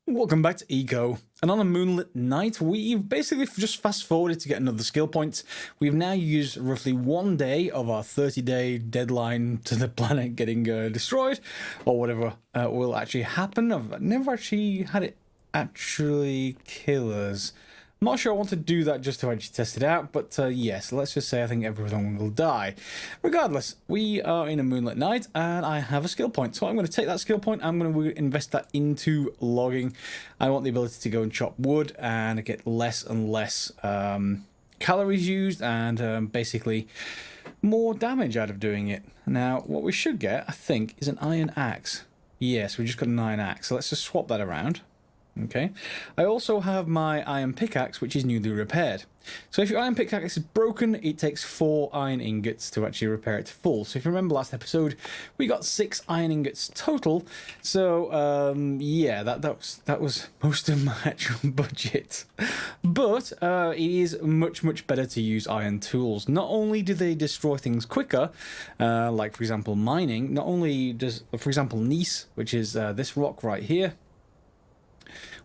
Welcome back to Eco, and on a moonlit night, we've basically just fast-forwarded to get another skill point. We've now used roughly 1 day of our 30-day deadline to the planet getting destroyed, or whatever will actually happen. I've never actually had it actually kill us. I'm not sure I want to do that just to actually test it out, but yes, let's just say I think everyone will die. Regardless, we are in a moonlit night, and I have a skill point. So I'm going to take that skill point, I'm going to invest that into logging. I want the ability to go and chop wood and get less and less calories used, and basically more damage out of doing it. Now, what we should get, I think, is an iron axe. Yes, we just got an iron axe, so let's just swap that around. Okay, I also have my iron pickaxe, which is newly repaired. So if your iron pickaxe is broken, it takes 4 iron ingots to actually repair it to full. So if you remember last episode, we got 6 iron ingots total. So yeah, that was most of my actual budget. But it is much better to use iron tools. Not only do they destroy things quicker, like for example mining. Not only does, for example, gneiss, which is this rock right here.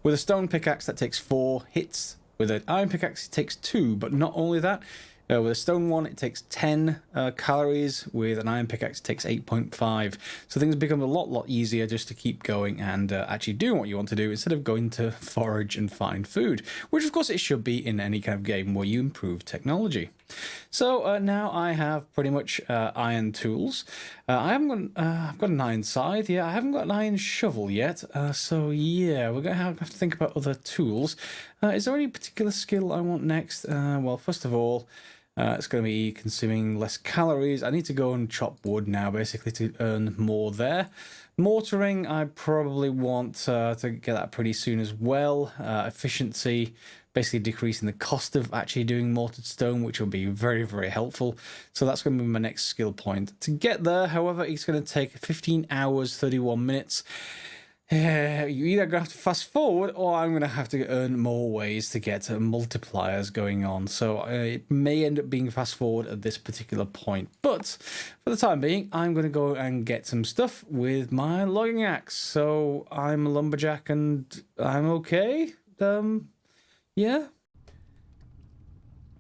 With a stone pickaxe, that takes 4 hits. With an iron pickaxe, it takes 2. But not only that, with a stone one, it takes 10 calories. With an iron pickaxe, it takes 8.5. So things become a lot easier just to keep going and actually doing what you want to do instead of going to forage and find food. Which, of course, it should be in any kind of game where you improve technology. So now I have pretty much iron tools. I've got an iron scythe. Yeah, I haven't got an iron shovel yet. So yeah, we're gonna have to think about other tools. Is there any particular skill I want next? Well, first of all, it's going to be consuming less calories. I need to go and chop wood now, basically, to earn more there. Mortaring, I probably want to get that pretty soon as well. Efficiency, basically decreasing the cost of actually doing mortared stone, which will be very helpful. So that's going to be my next skill point. To get there, however, it's going to take 15 hours, 31 minutes. You either going to have to fast forward, or I'm going to have to earn more ways to get multipliers going on. So it may end up being fast forward at this particular point. But for the time being, I'm going to go and get some stuff with my logging axe. So I'm a lumberjack and I'm okay. Yeah.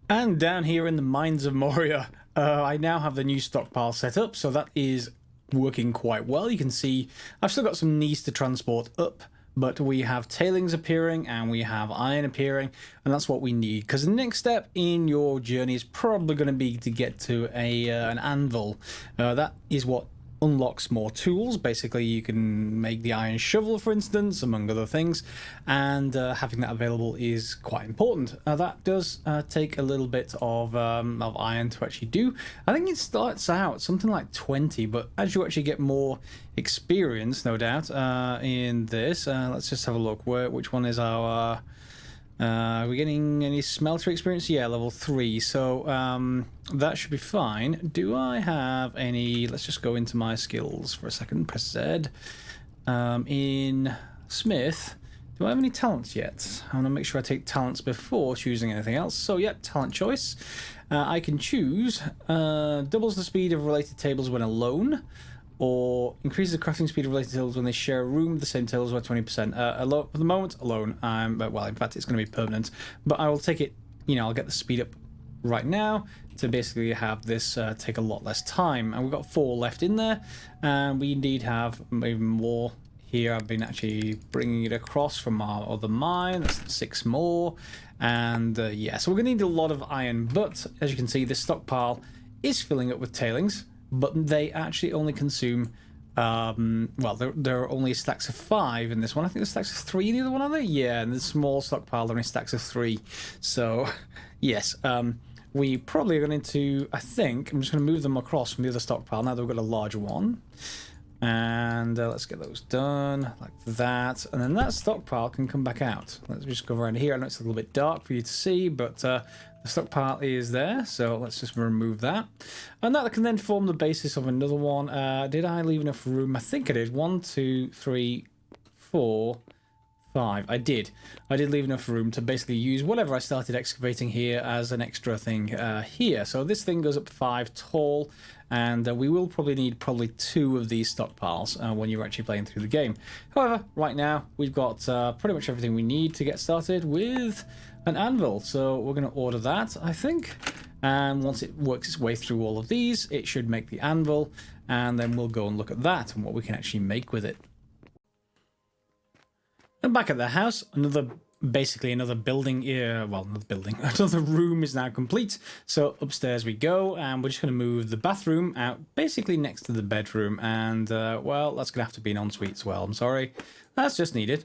And down here in the mines of Moria, I now have the new stockpile set up. So that is working quite well. You can see I've still got some gneiss to transport up, but we have tailings appearing and we have iron appearing, and that's what we need, because the next step in your journey is probably going to be to get to an anvil. That is what unlocks more tools. Basically, you can make the iron shovel, for instance, among other things, and having that available is quite important. That does take a little bit of iron to actually do. I think it starts out something like 20, but as you actually get more experience, no doubt, in this, let's just have a look. Which one is our... are we getting any smelter experience? Yeah, level 3. So that should be fine. Do I have any... Let's just go into my skills for a second. Press Z. In Smith, do I have any talents yet? I want to make sure I take talents before choosing anything else. So, yeah, talent choice. I can choose doubles the speed of related tables when alone, or increases the crafting speed of related tables when they share a room with the same tables by 20%. For the moment, alone. Well, in fact, it's going to be permanent. But I will take it, I'll get the speed up right now to basically have this take a lot less time. And we've got 4 left in there. And we indeed have even more here. I've been actually bringing it across from our other mine. That's 6 more. And yeah, so we're going to need a lot of iron. But as you can see, this stockpile is filling up with tailings. But they actually only consume, well, there are only stacks of 5 in this one. I think there's stacks of 3 in the other one, are there? Yeah, and the small stockpile, there are only stacks of 3. So, yes, we probably are going to, I think, I'm just going to move them across from the other stockpile now that we've got a larger one. And let's get those done, like that. And then that stockpile can come back out. Let's just go around here. I know it's a little bit dark for you to see, but... the stockpile is there, so let's just remove that. And that can then form the basis of another one. Did I leave enough room? I think I did. 1, 2, 3, 4, 5. I did leave enough room to basically use whatever I started excavating here as an extra thing here. So this thing goes up 5 tall, and we will probably need 2 of these stockpiles when you're actually playing through the game. However, right now we've got pretty much everything we need to get started with an anvil. So we're going to order that, I think. And once it works its way through all of these, it should make the anvil, and then we'll go and look at that and what we can actually make with it. And back at the house, basically another building here. Well, another building. Another room is now complete. So upstairs we go, and we're just going to move the bathroom out basically next to the bedroom. And, well, that's going to have to be an ensuite as well. I'm sorry. That's just needed.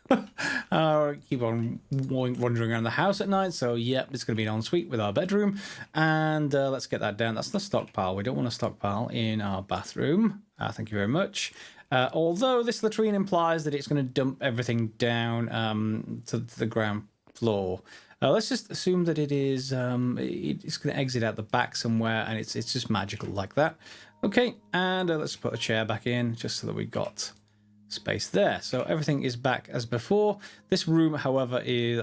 Keep on wandering around the house at night. So, yep, it's going to be an ensuite with our bedroom. And let's get that down. That's the stockpile. We don't want a stockpile in our bathroom. Thank you very much. Although this latrine implies that it's going to dump everything down to the ground floor. Let's just assume that it is it's going to exit out the back somewhere, and it's just magical like that. Okay, and let's put a chair back in just so that we got space there. So everything is back as before. This room, however, is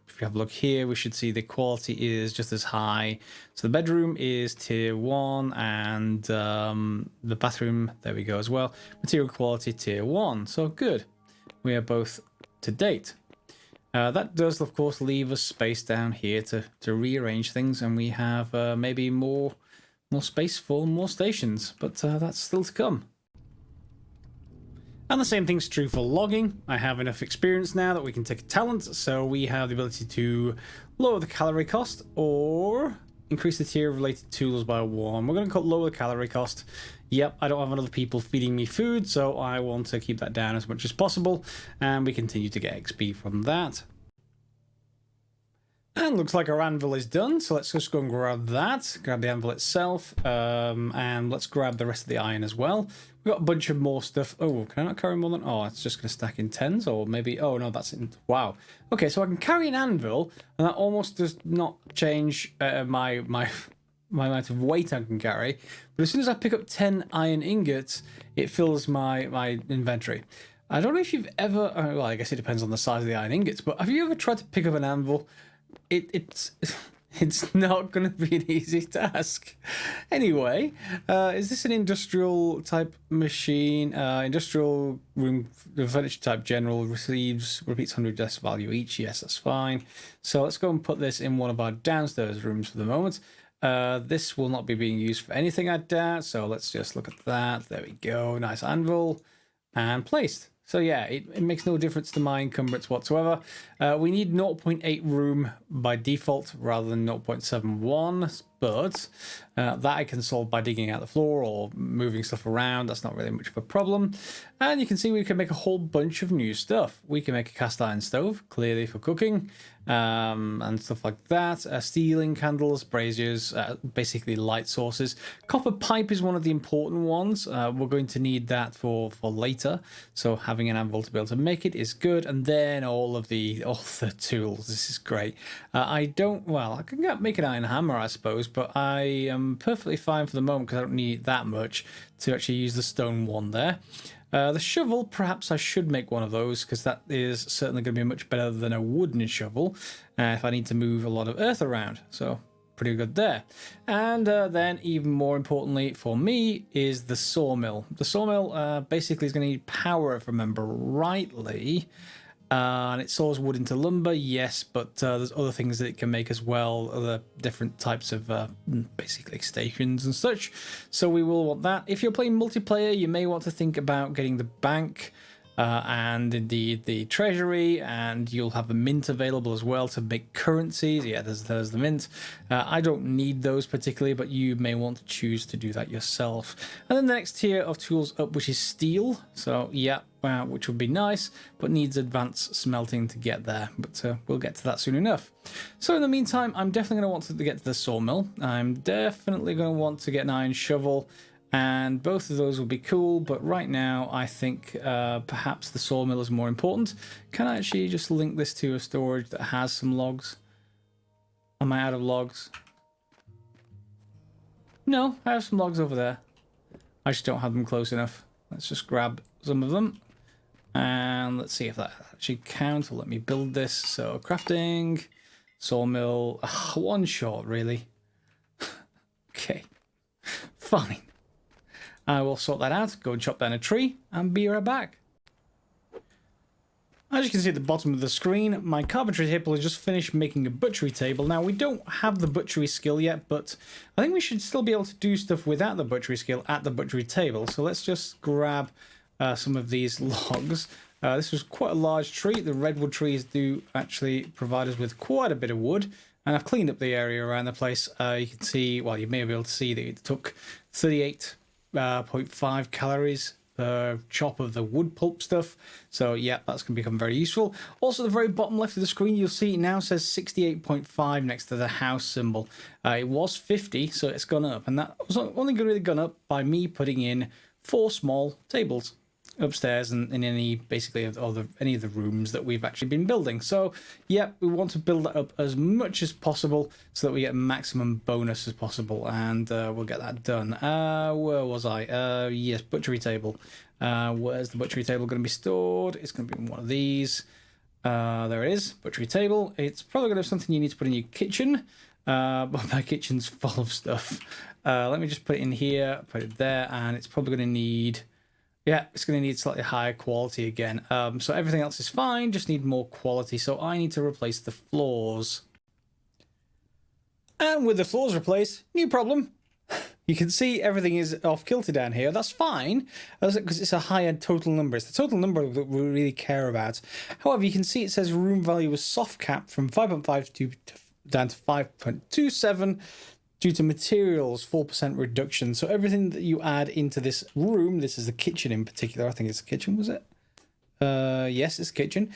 if you have a look here, we should see the quality is just as high. So the bedroom is tier 1, and the bathroom, there we go as well. Material quality tier 1. So good. We are both to date. That does, of course, leave us space down here to rearrange things, and we have maybe more space for more stations, but that's still to come. And the same thing's true for logging. I have enough experience now that we can take a talent, so we have the ability to lower the calorie cost or increase the tier of related tools by 1. We're going to lower the calorie cost. Yep, I don't have other people feeding me food, so I want to keep that down as much as possible, and we continue to get XP from that. And looks like our anvil is done, so let's just go and grab that, grab the anvil itself, and let's grab the rest of the iron as well. We've got a bunch of more stuff. Oh, can I not carry more than... Oh, it's just going to stack in 10s, or maybe... Oh, no, that's in... Wow. Okay, so I can carry an anvil, and that almost does not change my amount of weight I can carry. But as soon as I pick up 10 iron ingots, it fills my inventory. I don't know if you've ever... Well, I guess it depends on the size of the iron ingots, but have you ever tried to pick up an anvil? It's not going to be an easy task. Anyway, is this an industrial type machine? Industrial room furniture type general repeats 100 death value each. Yes, that's fine. So let's go and put this in one of our downstairs rooms for the moment. This will not be being used for anything, I doubt. So let's just look at that. There we go. Nice anvil. And placed. So yeah, it makes no difference to my encumbrance whatsoever. We need 0.8 room by default rather than 0.71, but that I can solve by digging out the floor or moving stuff around. That's not really much of a problem. And you can see we can make a whole bunch of new stuff. We can make a cast iron stove, clearly for cooking, and stuff like that. Stealing candles, braziers, basically light sources. Copper pipe is one of the important ones. We're going to need that for later. So having an anvil to be able to make it is good. And then all the tools. This is great. I can make an iron hammer, I suppose, but I am perfectly fine for the moment because I don't need that much to actually use the stone one there. The shovel, perhaps I should make one of those because that is certainly going to be much better than a wooden shovel if I need to move a lot of earth around. So pretty good there. And then even more importantly for me is the sawmill. The sawmill basically is going to need power, if I remember rightly. And it saws wood into lumber, yes, but there's other things that it can make as well, other different types of basically stations and such. So we will want that. If you're playing multiplayer, you may want to think about getting the bank and indeed the treasury, and you'll have the mint available as well to make currencies. Yeah, there's the mint. I don't need those particularly, but you may want to choose to do that yourself. And then the next tier of tools up, which is steel. So yeah, which would be nice, but needs advanced smelting to get there. But we'll get to that soon enough. So in the meantime, I'm definitely going to want to get to the sawmill. I'm definitely going to want to get an iron shovel. And both of those will be cool, but right now I think perhaps the sawmill is more important. Can I actually just link this to a storage that has some logs? Am I out of logs? No, I have some logs over there. I just don't have them close enough. Let's just grab some of them. And let's see if that actually counts. Let me build this. So crafting, sawmill, one short really. Okay, fine. I will sort that out, go and chop down a tree, and be right back. As you can see at the bottom of the screen, my carpentry table has just finished making a butchery table. Now, we don't have the butchery skill yet, but I think we should still be able to do stuff without the butchery skill at the butchery table. So let's just grab some of these logs. This was quite a large tree. The redwood trees do actually provide us with quite a bit of wood. And I've cleaned up the area around the place. You can see, well, you may be able to see that it took 38.5 calories per chop of the wood pulp stuff. So yeah, that's going to become very useful. Also, at the very bottom left of the screen, you'll see it now says 68.5 next to the house symbol. It was 50, so it's gone up. And that was only really gone up by me putting in 4 small tables upstairs and in any any of the rooms that we've actually been building. So yeah, we want to build that up as much as possible so that we get maximum bonus as possible, and we'll get that done. Where was I? Yes, butchery table. Where's the butchery table going to be stored? It's going to be in one of these. There it is, butchery table. It's probably going to have something you need to put in your kitchen, but my kitchen's full of stuff. Let me just put it in here, put it there, and it's probably going to need... Yeah, it's going to need slightly higher quality again. So everything else is fine, just need more quality. So I need to replace the floors. And with the floors replaced, new problem. You can see everything is off kilter down here. That's fine, because it's a higher total number. It's the total number that we really care about. However, you can see it says room value was soft capped from 5.52 down to 5.27. due to materials 4% reduction. So everything that you add into this room, this is the kitchen in particular, I think it's the kitchen, was it? Yes, it's the kitchen.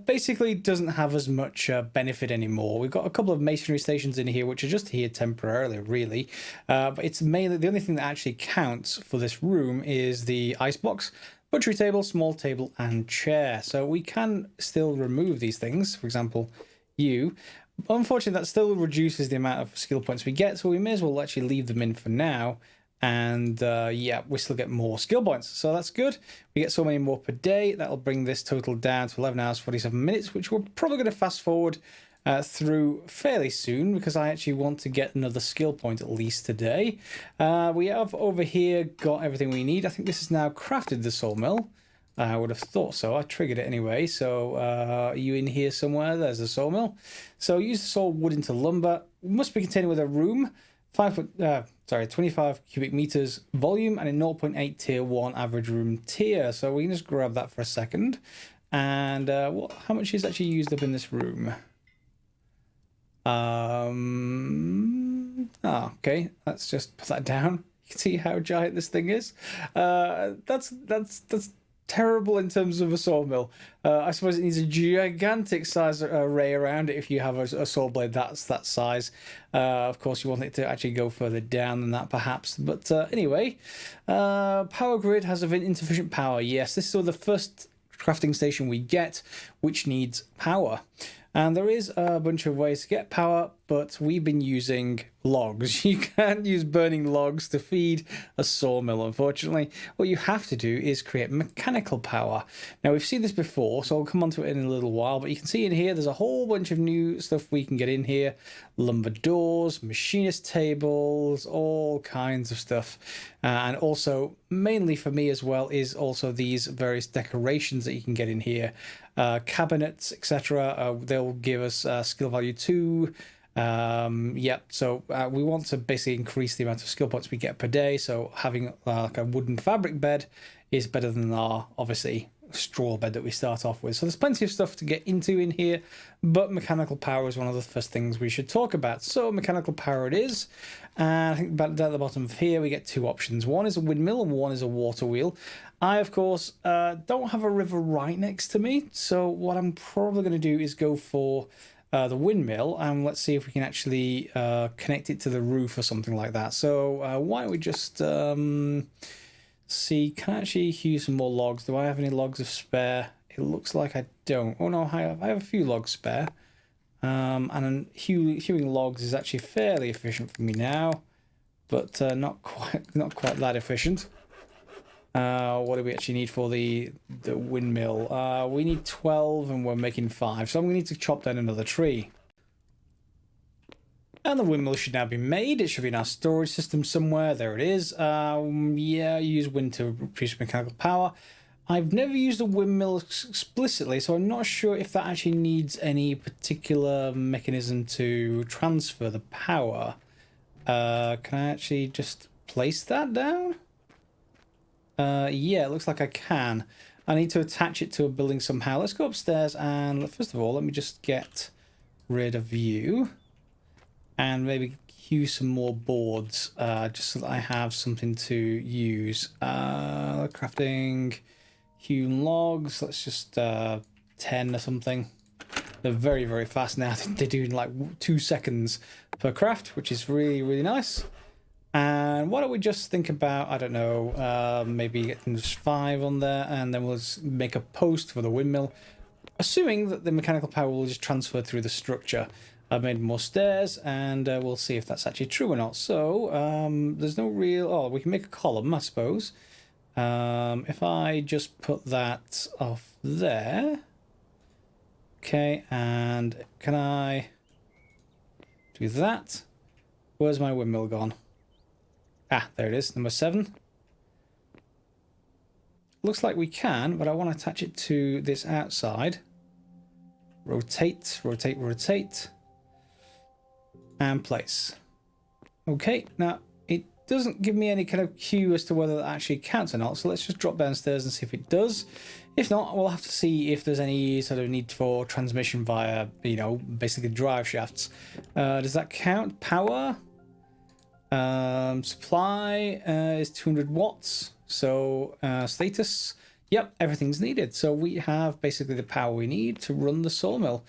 Basically doesn't have as much benefit anymore. We've got a couple of masonry stations in here, which are just here temporarily, really. But it's mainly, the only thing that actually counts for this room is the icebox, butchery table, small table, and chair. So we can still remove these things. For example, unfortunately, that still reduces the amount of skill points we get, so we may as well actually leave them in for now. And yeah, we still get more skill points, so that's good. We get so many more per day. That'll bring this total down to 11 hours 47 minutes, which we're probably going to fast forward through fairly soon, because I actually want to get another skill point at least today. We have over here got everything we need. I think this is now crafted, the sawmill. I would have thought so. I triggered it anyway. So are you in here somewhere? There's the sawmill. So use the saw wood into lumber. Must be contained with a room. 25 cubic meters volume and a 0.8 tier 1 average room tier. So we can just grab that for a second. And how much is actually used up in this room? Okay. Let's just put that down. You can see how giant this thing is. That's terrible in terms of a sawmill. I suppose it needs a gigantic size array around it if you have a saw blade that's that size. Of course, you want it to actually go further down than that, perhaps. But anyway, power grid has insufficient power. Yes, this is the first crafting station we get, which needs power. And there is a bunch of ways to get power, but we've been using logs. You can't use burning logs to feed a sawmill, unfortunately. What you have to do is create mechanical power. Now, we've seen this before, so I'll come on to it in a little while, but you can see in here, there's a whole bunch of new stuff we can get in here. Lumber doors, machinist tables, all kinds of stuff. And also, mainly for me as well, is also these various decorations that you can get in here. Cabinets, etc. They'll give us skill value 2. Yep, so we want to basically increase the amount of skill points we get per day. So having like a wooden fabric bed is better than our, obviously, straw bed that we start off with. So there's plenty of stuff to get into in here, but mechanical power is one of the first things we should talk about. So mechanical power it is. And I think down at the bottom of here we get 2 options. One is a windmill and one is a water wheel. I, of course, don't have a river right next to me, so what I'm probably going to do is go for the windmill, and let's see if we can actually connect it to the roof or something like that. So why don't we just see, can I actually use some more logs? Do I have any logs of spare? It looks like I don't. Oh no, I have a few logs spare. And hewing logs is actually fairly efficient for me now, but not quite that efficient. What do we actually need for the windmill? We need 12 and we're making 5. So I'm going to need to chop down another tree. And the windmill should now be made. It should be in our storage system somewhere. There it is. Yeah, use wind to produce mechanical power. I've never used a windmill explicitly, so I'm not sure if that actually needs any particular mechanism to transfer the power. Can I actually just place that down? Yeah, it looks like I can. I need to attach it to a building somehow. Let's go upstairs and first of all, let me just get rid of you. And maybe hew some more boards, just so that I have something to use. Crafting, hewn logs, let's just 10 or something. They're very, very fast now. They do in like 2 seconds per craft, which is really, really nice. And why don't we just think about, I don't know, maybe getting just 5 on there, and then we'll just make a post for the windmill, assuming that the mechanical power will just transfer through the structure. I've made more stairs, and we'll see if that's actually true or not. So, there's no real... Oh, we can make a column, I suppose. If I just put that off there... Okay, and can I do that? Where's my windmill gone? Ah, there it is, number 7. Looks like we can, but I want to attach it to this outside. Rotate, rotate, rotate. And place. Okay, now it doesn't give me any kind of cue as to whether that actually counts or not, so let's just drop downstairs and see if it does. If not, we'll have to see if there's any sort of need for transmission via, you know, basically drive shafts. Does that count? Power? Supply is 200 watts, so status, yep, everything's needed. So we have basically the power we need to run the sawmill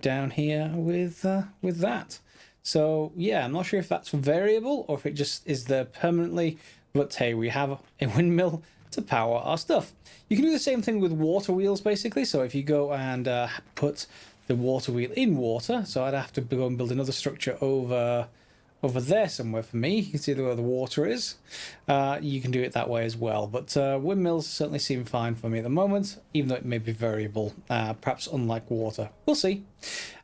down here with that. So yeah, I'm not sure if that's variable or if it just is there permanently, but hey, we have a windmill to power our stuff. You can do the same thing with water wheels basically. So if you go and put the water wheel in water, so I'd have to go and build another structure over there somewhere for me. You can see where the water is. You can do it that way as well, but windmills certainly seem fine for me at the moment, even though it may be variable, perhaps unlike water. We'll see.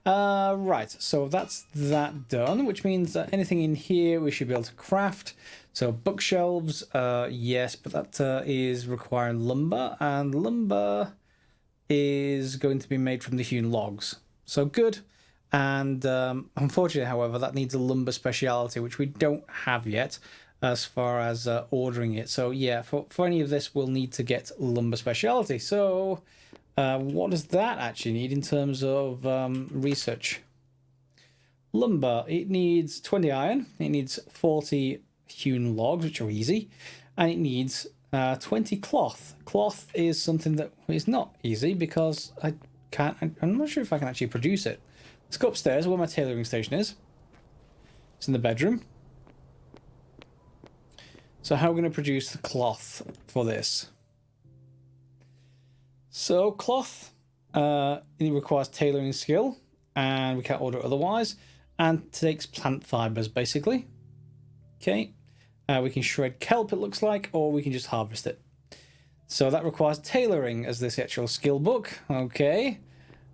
Right, so that's that done, which means that anything in here we should be able to craft. So bookshelves, yes, but that is requiring lumber, and lumber is going to be made from the hewn logs. So good. And unfortunately, however, that needs a lumber speciality, which we don't have yet as far as ordering it. So yeah, for any of this, we'll need to get lumber speciality. So what does that actually need in terms of research? Lumber, it needs 20 iron, it needs 40 hewn logs, which are easy, and it needs 20 cloth. Cloth is something that is not easy because I'm not sure if I can actually produce it. Let's go upstairs where my tailoring station is. It's in the bedroom. So how are we going to produce the cloth for this? So cloth, it requires tailoring skill, and we can't order it otherwise, and takes plant fibers basically. Okay, we can shred kelp it looks like, or we can just harvest it. So that requires tailoring as this actual skill book. Okay.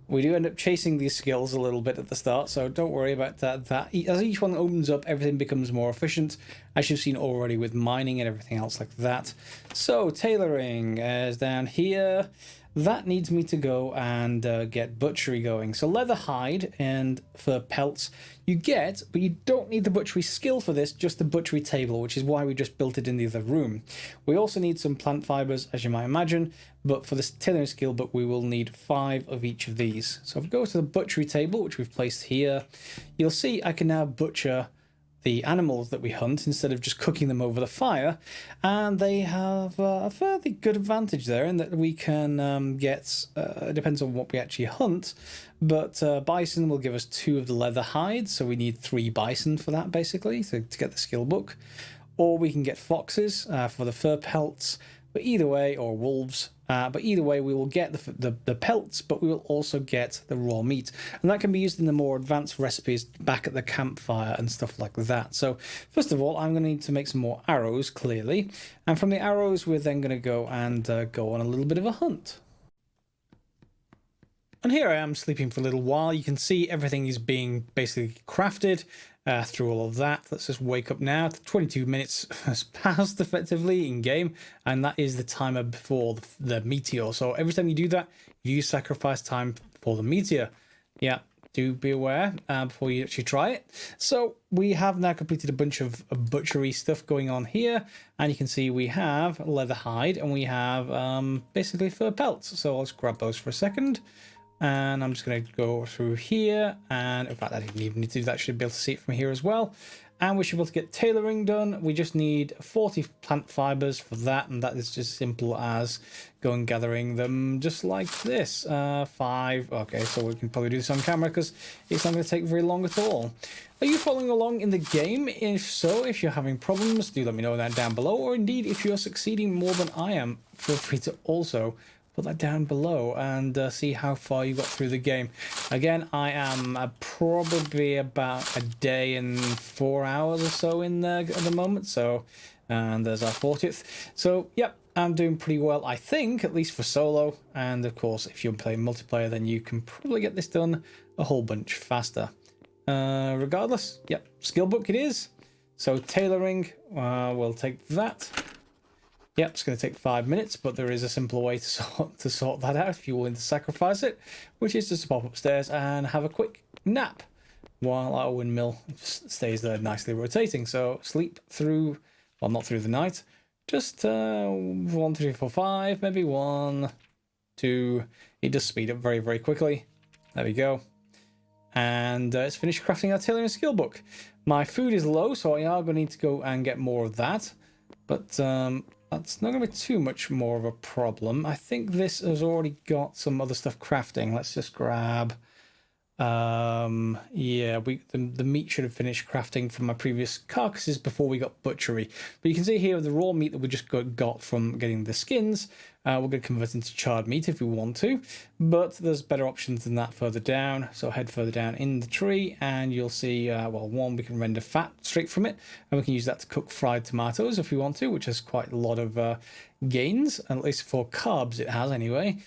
We do end up chasing these skills a little bit at the start, so don't worry about that. As each one opens up, everything becomes more efficient, as you've seen already with mining and everything else like that. So tailoring is down here. That needs me to go and get butchery going. So leather hide and fur pelts you get, but you don't need the butchery skill for this, just the butchery table, which is why we just built it in the other room. We also need some plant fibers, as you might imagine, but for this tailoring skill book, we will need 5 of each of these. So if we go to the butchery table, which we've placed here, you'll see I can now butcher the animals that we hunt instead of just cooking them over the fire, and they have a fairly good advantage there in that we can get, it depends on what we actually hunt, but bison will give us 2 of the leather hides, so we need 3 bison for that basically to get the skill book, or we can get foxes for the fur pelts, But either way, or wolves, but either way, we will get the pelts, but we will also get the raw meat. And that can be used in the more advanced recipes back at the campfire and stuff like that. So first of all, I'm going to need to make some more arrows, clearly. And from the arrows, we're then going to go and go on a little bit of a hunt. And here I am sleeping for a little while. You can see everything is being basically crafted through all of that. Let's just wake up now. 22 minutes has passed effectively in game, and that is the timer before the meteor. So every time you do that, you sacrifice time for the meteor. Yeah, do be aware before you actually try it. So we have now completed a bunch of butchery stuff going on here, and you can see we have leather hide and we have basically fur pelts. So let's grab those for a second. And I'm just going to go through here, and in fact I didn't even need to do that, I should be able to see it from here as well. And we should be able to get tailoring done. We just need 40 plant fibers for that, and that is just simple as going gathering them just like this. 5, okay, so we can probably do this on camera because it's not going to take very long at all. Are you following along in the game? If so, if you're having problems, do let me know that down below, or indeed if you're succeeding more than I am, feel free to also put that down below and see how far you got through the game. Again, I am probably about a day and 4 hours or so in there at the moment. So, and there's our 40th. So, yep, I'm doing pretty well, I think, at least for solo. And of course, if you're playing multiplayer, then you can probably get this done a whole bunch faster. Regardless, yep, skill book it is. So tailoring, we'll take that. Yep, it's going to take 5 minutes, but there is a simpler way to sort that out if you're willing to sacrifice it, which is just to pop upstairs and have a quick nap while our windmill just stays there nicely rotating. So sleep through, well, not through the night, just 1, 2, 3, 4, 5, maybe 1, 2. It does speed up very, very quickly. There we go. And it's finished crafting our tailoring skill book. My food is low, so I are going to need to go and get more of that. But that's not going to be too much more of a problem. I think this has already got some other stuff crafting. Let's just grab... yeah, the meat should have finished crafting from my previous carcasses before we got butchery. But you can see here the raw meat that we just got from getting the skins. We're going to convert into charred meat if we want to, but there's better options than that further down. So head further down in the tree and you'll see, well, one, we can render fat straight from it, and we can use that to cook fried tomatoes if we want to, which has quite a lot of gains, at least for carbs it has anyway.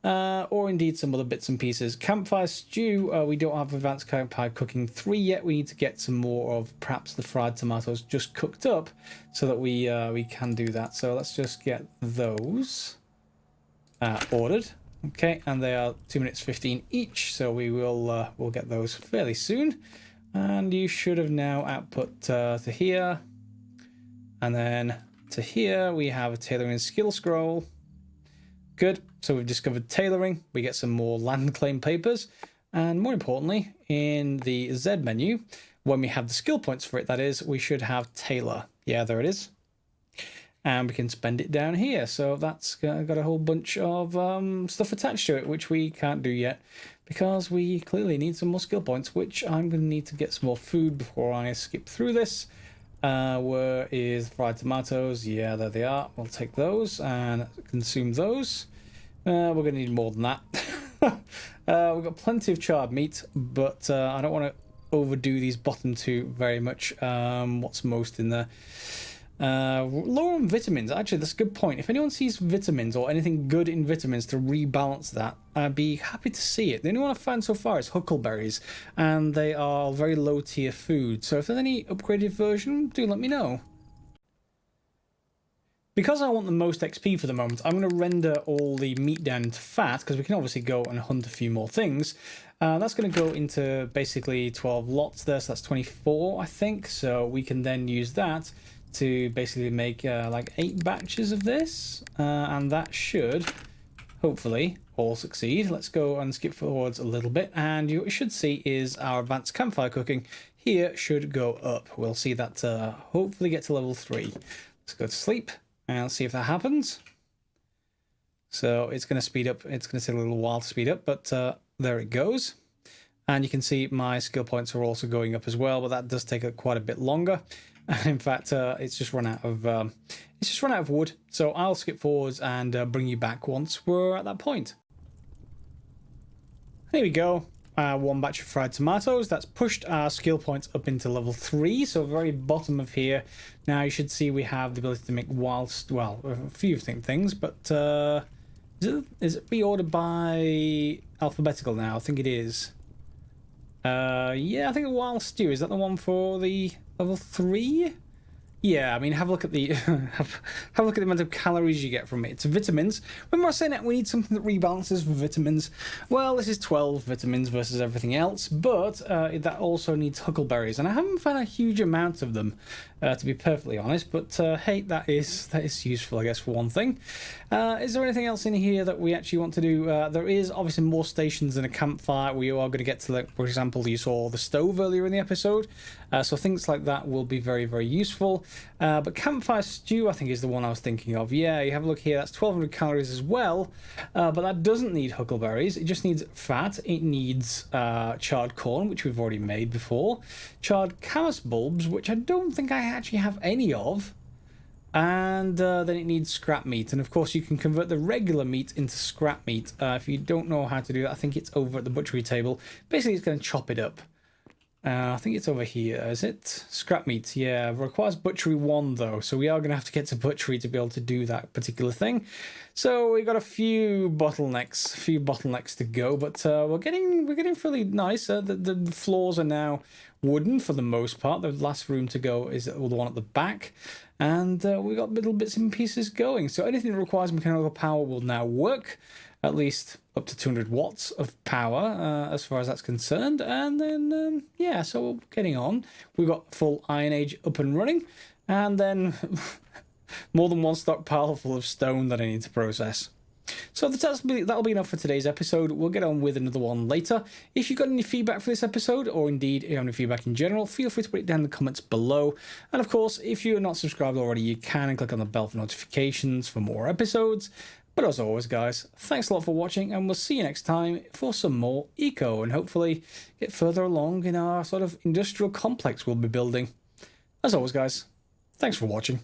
Or indeed some other bits and pieces. Campfire stew, we don't have advanced campfire cooking 3 yet. We need to get some more of perhaps the fried tomatoes just cooked up so that we can do that. So let's just get those ordered. Okay, and they are 2 minutes 15 each, so we will we'll get those fairly soon. And you should have now output to here, and then to here we have a tailoring skill scroll. Good. So we've discovered tailoring. We get some more land claim papers. And more importantly, in the Z menu, when we have the skill points for it, that is, we should have tailor. Yeah, there it is. And we can spend it down here. So that's got a whole bunch of stuff attached to it, which we can't do yet because we clearly need some more skill points, which I'm going to need to get some more food before I skip through this. Where is fried tomatoes? Yeah, there they are. We'll take those and consume those. We're going to need more than that. We've got plenty of charred meat, but I don't want to overdo these bottom two very much. What's most in there? Lower on vitamins. Actually, that's a good point. If anyone sees vitamins or anything good in vitamins to rebalance that, I'd be happy to see it. The only one I've found so far is huckleberries, and they are very low tier food. So if there's any upgraded version, do let me know. Because I want the most XP for the moment, I'm going to render all the meat down into fat, because we can obviously go and hunt a few more things. That's going to go into basically 12 lots there, so that's 24, I think. So we can then use that to basically make like 8 batches of this, and that should hopefully all succeed. Let's go and skip forwards a little bit, and what you should see is our advanced campfire cooking here should go up. We'll see that hopefully get to level 3. Let's go to sleep and see if that happens. So it's going to speed up. It's going to take a little while to speed up, but there it goes. And you can see my skill points are also going up as well, but that does take quite a bit longer. And in fact, it's just run out of wood. So I'll skip forwards and bring you back once we're at that point. Here we go. One batch of fried tomatoes. That's pushed our skill points up into level 3. So very bottom of here. Now you should see we have the ability to make a few things, but is it reordered by alphabetical now? I think it is. Yeah, I think the wild stew, is that the one for the level 3? Yeah, I mean, have a look at the have a look at the amount of calories you get from it. It's vitamins. Remember I was saying that we need something that rebalances for vitamins? Well, this is 12 vitamins versus everything else, but that also needs huckleberries, and I haven't found a huge amount of them, to be perfectly honest. But hey, that is useful, I guess, for one thing. Is there anything else in here that we actually want to do? There is obviously more stations than a campfire. We are going to get to, like, for example, you saw the stove earlier in the episode, so things like that will be very, very useful. But campfire stew, I think, is the one I was thinking of. Yeah, you have a look here. That's 1,200 calories as well, but that doesn't need huckleberries. It just needs fat. It needs charred corn, which we've already made before. Charred camas bulbs, which I don't think I actually have any of. And then it needs scrap meat. And of course, you can convert the regular meat into scrap meat. If you don't know how to do that, I think it's over at the butchery table. Basically, it's going to chop it up. I think it's over here, is it? Scrap meat, yeah. Requires Butchery 1, though, so we are going to have to get to Butchery to be able to do that particular thing. So we got a few bottlenecks to go, but we're getting fairly nice. The floors are now wooden for the most part. The last room to go is the one at the back, and we got little bits and pieces going. So anything that requires mechanical power will now work. At least up to 200 watts of power, as far as that's concerned. And then, yeah, so we're getting on. We've got full Iron Age up and running. And then more than one stockpile full of stone that I need to process. So that'll be enough for today's episode. We'll get on with another one later. If you've got any feedback for this episode, or indeed if you have any feedback in general, feel free to put it down in the comments below. And of course, if you're not subscribed already, you can click on the bell for notifications for more episodes. But as always, guys, thanks a lot for watching, and we'll see you next time for some more eco, and hopefully get further along in our sort of industrial complex we'll be building. As always, guys, thanks for watching.